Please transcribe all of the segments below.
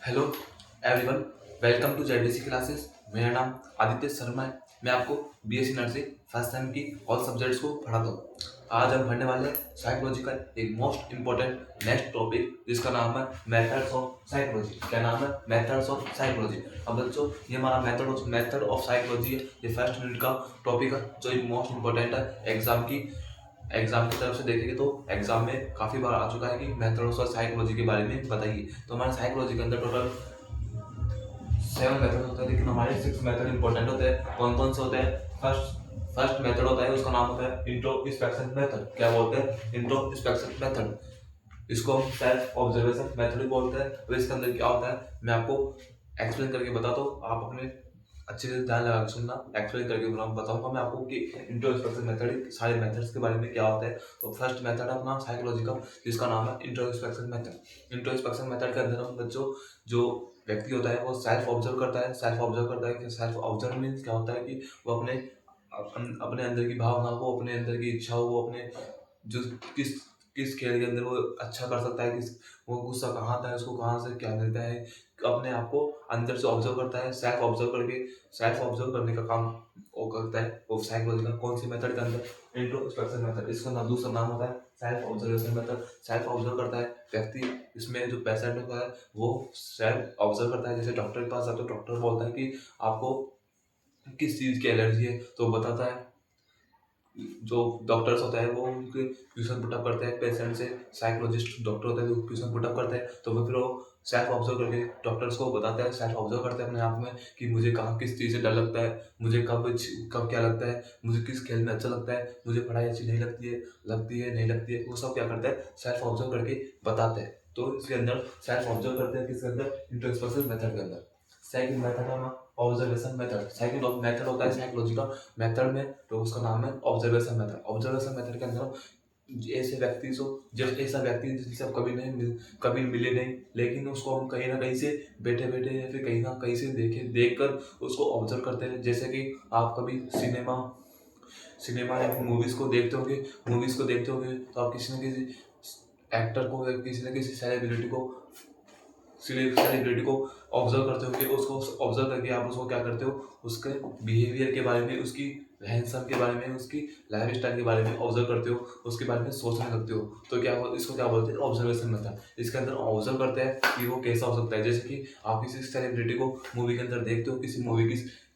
Hello everyone, welcome to JDC classes. मेरा नाम आदित्य शर्मा है। मैं आपको बीएससी नर्सिंग फर्स्ट टाइम की ऑल सब्जेक्ट्स को पढ़ाता हूँ। आज हम पढ़ने वाले हैं साइकोलॉजी का एक मोस्ट इंपॉर्टेंट नेक्स्ट टॉपिक, जिसका नाम है मेथड्स ऑफ साइकोलॉजी। क्या नाम है? Methods of psychology. अब बच्चों, ये हमारा मेथड ऑफ साइकोलॉजी है। ये फर्स्ट यूनिट का टॉपिक है जो एक मोस्ट इंपॉर्टेंट है एग्जाम की तरफ से देखेंगे तो एग्जाम में काफी बार आ चुका है कि मेथड्स ऑफ साइकोलॉजी के बारे में बताइए। तो हमारे साइकोलॉजी के अंदर टोटल 7 मेथड होते हैं, लेकिन हमारे 6 मेथड इंपॉर्टेंट होते हैं। कौन कौन से होते हैं? फर्स्ट मेथड होता है, उसका नाम होता है इंट्रोस्पेक्शन मेथड। क्या बोलते हैं? Introspection method. इसको हम सेल्फ ऑब्जर्वेशन मेथड भी बोलते हैं। तो इसके अंदर क्या होता है मैं आपको एक्सप्लेन करके बताता हूँ, आप अपने अच्छे से ध्यान लगा सुनना। एक्सप्लेन करके बताऊंगा मैं आपको कि इंट्रोस्पेक्शन मेथड सारे मेथड्स के बारे में क्या होता है। तो फर्स्ट मेथड है अपना साइकोलॉजी का, जिसका नाम है इंट्रोस्पेक्शन मेथड। इंट्रोस्पेक्शन मेथड के अंदर हम बच्चों जो व्यक्ति होता है वो सेल्फ ऑब्जर्व करता है। सेल्फ ऑब्जर्व मीन्स क्या होता है कि वो अपने अंदर की भावनाओं को, अपने अंदर की इच्छाओं को, अपने जो किस किस खेल के अंदर वो अच्छा कर सकता है, किस वो गुस्सा कहाँ आता है, उसको कहाँ से क्या मिलता है, अपने आप को अंदर से ऑब्जर्व करता है। सेल्फ ऑब्जर्व करने का काम वो करता है वो साइकोलॉजी का। कौन सी मेथड के अंदर? Introspection method. इसका नाम दूसरा नाम होता है self observation method. Self observe करता है व्यक्ति। इसमें जो पेशेंट होता है वो सेल्फ ऑब्जर्व करता है। जैसे डॉक्टर के पास जाते हो, डॉक्टर बोलता है कि आपको किस चीज की एलर्जी है, तो बताता है। जो डॉक्टर्स होता है वो उनके क्वेश्चन पुटअप करते हैं पेशेंट से। साइकोलॉजिस्ट डॉक्टर होता है वो क्वेश्चन पुटअप करते हैं, तो वो फिर वो सेल्फ ऑब्जर्व करके डॉक्टर्स को बताता है, सेल्फ ऑब्जर्व करते हैं अपने आप में कि मुझे कहाँ किस चीज़ से डर लगता है, मुझे कब क्या लगता है, मुझे किस खेल में अच्छा लगता है, मुझे पढ़ाई अच्छी नहीं नहीं लगती है। वो सब क्या करते हैं? सेल्फ ऑब्जर्व करके बताते हैं। तो इसके अंदर सेल्फ ऑब्जर्व करते हैं किसके अंदर? इंट्रोस्पेक्शन मेथड के अंदर। सेकंड मेथड है ऑब्जर्वेशन मेथड। सेकंड मेथड होता है साइकोलॉजी का मेथड में, तो उसका नाम है ऑब्जर्वेशन मेथड। ऑब्जर्वेशन मेथड के अंदर ऐसे व्यक्ति से जब ऐसा व्यक्ति जिससे आप कभी मिले नहीं, लेकिन उसको हम कहीं ना कहीं से बैठे बैठे या फिर कहीं ना कहीं से देख कर उसको ऑब्जर्व करते हैं। जैसे कि आप कभी सिनेमा सिनेमा या फिर मूवीज को देखते होंगे तो आप किसी न किसी एक्टर को या किसी न किसी सेलिब्रिटी को ऑब्जर्व करते होंगे। उसको ऑब्जर्व करके आप उसको क्या करते हो? उसके बिहेवियर के बारे में, उसकी रहन सहन के बारे में, उसकी लाइफ स्टाइल के बारे में ऑब्जर्व करते हो, उसके बारे में सोचने लगते हो। तो इसको क्या बोलते हैं? Observation method. इसके अंदर ऑब्जर्व करते हैं कि वो कैसा हो सकता है। जैसे कि आप किसी सेलिब्रिटी को मूवी के अंदर देखते हो,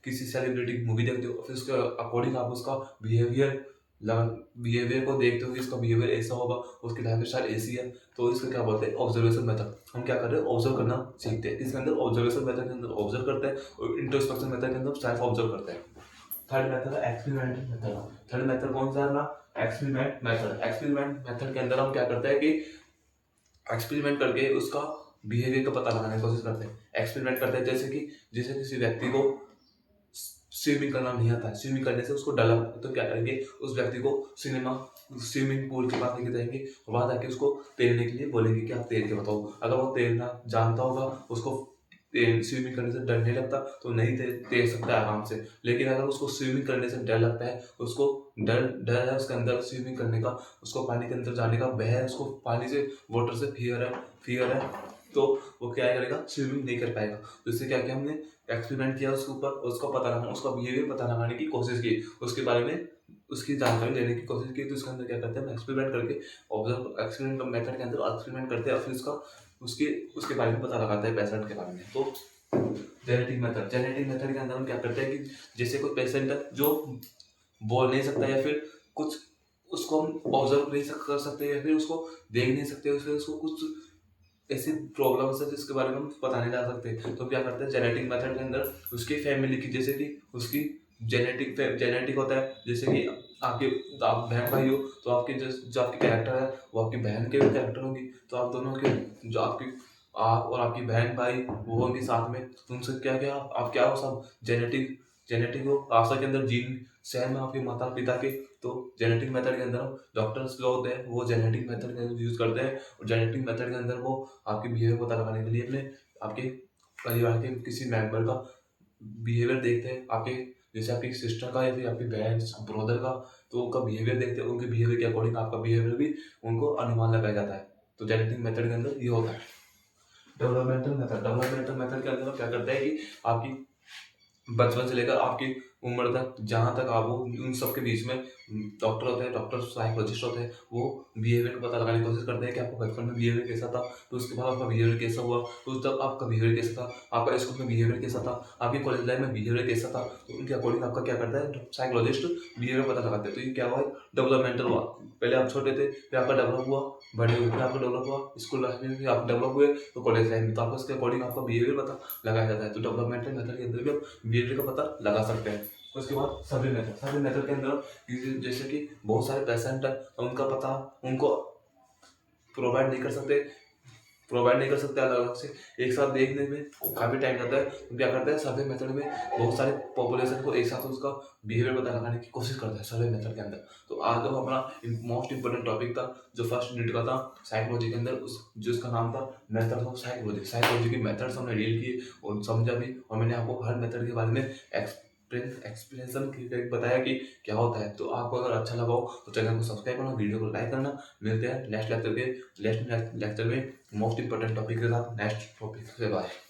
किसी सेलिब्रिटी की मूवी देखते हो, फिर उसके अकॉर्डिंग आप उसका बिहेवियर बिहेवियर को देखते हो कि इसका बिहेवियर ऐसा होगा, उसकी लाइफ स्टाइल ऐसी है। तो इसको क्या बोलते हैं? Observation method. हम क्या कर रहे हैं? ऑब्जर्व करना सीखते हैं। इसके अंदर ऑब्जर्वेशन मेथड के अंदर ऑब्जर्व करते हैं और इंट्रोस्पेक्शन मेथड के अंदर सेल्फ ऑब्जर्व करते हैं। थर्ड मेथड है एक्सपेरिमेंट मेथड। थर्ड मेथड कौन सा है ना? Experiment method. एक्सपेरिमेंट मेथड के अंदर हम क्या करते हैं कि एक्सपेरिमेंट करके उसका बिहेवियर का पता लगाने की कोशिश करते हैं। एक्सपेरिमेंट करते हैं जैसे किसी व्यक्ति को स्विमिंग करना नहीं आता है, स्विमिंग करने से उसको डर लगता है, तो क्या करेंगे? उस व्यक्ति को स्विमिंग पूल के पास लेके जाएंगे, वहां जाके उसको तैरने के लिए बोलेंगे कि आप तैर के बताओ। अगर वो तैरना जानता होगा, उसको स्विमिंग करने से डर नहीं लगता, तो नहीं तैर सकता है आराम से। लेकिन अगर उसको स्विमिंग करने से डर लगता है, उसको डर डर है उसके अंदर स्विमिंग करने का, उसको पानी के अंदर जाने का भय है, उसको पानी से वाटर से फियर है, तो वो क्या करेगा? स्विमिंग नहीं कर पाएगा। तो इससे क्या किया हमने? एक्सपेरिमेंट किया उसके ऊपर, उसका बिहेवियर पता लगाने की कोशिश की, उसके बारे में उसकी जानकारी लेने की कोशिश की। तो इसके अंदर क्या करते हैं? हम एक्सपेरिमेंट करके एक्सपेरिमेंट मेथड के अंदर एक्सपेरिमेंट करते हैं, और फिर उसके उसके बारे में पता लगाते हैं पेशेंट के बारे में। तो जेनेटिक मेथड के अंदर हम क्या करते हैं कि जैसे कोई पेशेंट है जो बोल नहीं सकता, या फिर कुछ उसको हम ऑब्जर्व नहीं कर सकते, या फिर उसको देख नहीं सकते, उसको कुछ ऐसी प्रॉब्लम्स है जिसके बारे में हम पता नहीं लगा सकते, तो क्या करते हैं? जेनेटिक मेथड के अंदर उसकी फैमिली की, जैसे कि उसकी जेनेटिक होता है। जैसे कि आप बहन भाई हो, तो आपके जो आपकी कैरेक्टर है वो आपकी बहन के भी कैरेक्टर होगी। तो आप दोनों के जो आप और आपकी बहन भाई वो होंगे साथ में, तो उनसे क्या क्या आप क्या हो? सब जेनेटिक हो। आशा के अंदर जीन सेम है आपके माता पिता के। तो जेनेटिक मेथड के अंदर डॉक्टर्स लोग होते हैं वो जेनेटिक मेथड का यूज करते हैं, और जेनेटिक मेथड के अंदर वो आपके बिहेवियर पता लगाने के लिए अपने आपके परिवार के किसी मेंबर का बिहेवियर देखते हैं। जैसे आपकी सिस्टर का या फिर आपकी बहन ब्रदर का, तो उनका बिहेवियर देखते हैं, उनके बिहेवियर के अकॉर्डिंग आपका बिहेवियर भी उनको अनुमान लगाया जाता है। तो जेनेटिक मेथड के अंदर ये होता है। डेवलपमेंटल मेथड के अंदर क्या करता है कि आपकी बचपन से लेकर आपकी उम्र तक, जहाँ तक आप हो, उन सब के बीच में डॉक्टर होते हैं, डॉक्टर साइकोलॉजिस्ट होते हैं, वो बिहेवियर का पता लगाने की कोशिश करते हैं कि आपका बचपन में बिहेवियर कैसा था, तो उसके बाद आपका बिहेवियर कैसा हुआ, तो तब आपका बिहेवियर कैसा था, आपका स्कूल में बिहेवियर कैसा था, आपकी कॉलेज लाइफ में बिहेवियर कैसा था, तो उनके अकॉर्डिंग आपका क्या करता है साइकोलॉजिस्ट बिहेवियर पता लगाते हैं। तो ये क्या हुआ, डेवलपमेंटल हुआ। पहले आप छोटे थे, फिर आपका डेवलप हुआ, बड़े हुए फिर आपका डेवलप हुआ, स्कूल लाइफ में फिर आप डेवलप हुए, तो कॉलेज लाइफ में, तो आपको उसके अकॉर्डिंग आपका बिहेवियर पता लगाया जाता है। तो डेवलपमेंटल मेथड के अंदर भी आप बिहेवियर का पता लगा सकते हैं। उसके बाद सर्वे मेथड के अंदर जैसे कि बहुत सारे पेशेंट है, उनका पता उनको प्रोवाइड नहीं कर सकते अलग अलग से, एक साथ देखने में काफ़ी टाइम जाता है। तो क्या करते हैं, सर्वे मेथड में बहुत सारे पॉपुलेशन को एक साथ उसका बिहेवियर पता लगाने की कोशिश करता है सर्वे मेथड के अंदर। तो आज जो अपना मोस्ट इंपॉर्टेंट टॉपिक था, जो फर्स्ट यूनिट का था साइकोलॉजी के अंदर, जिसका नाम था मेथड्स ऑफ साइकोलॉजी की मेथड्स हमने डील किए और समझा भी, और मैंने आपको हर मेथड के बारे में एक्सप्लेनेशन बताया कि क्या होता है। तो आपको अगर अच्छा लगा हो तो चैनल को सब्सक्राइब करना, वीडियो को लाइक करना। मिलते हैं नेक्स्ट लेक्चर में मोस्ट इंपॉर्टेंट टॉपिक के साथ, नेक्स्ट टॉपिक से। बाय।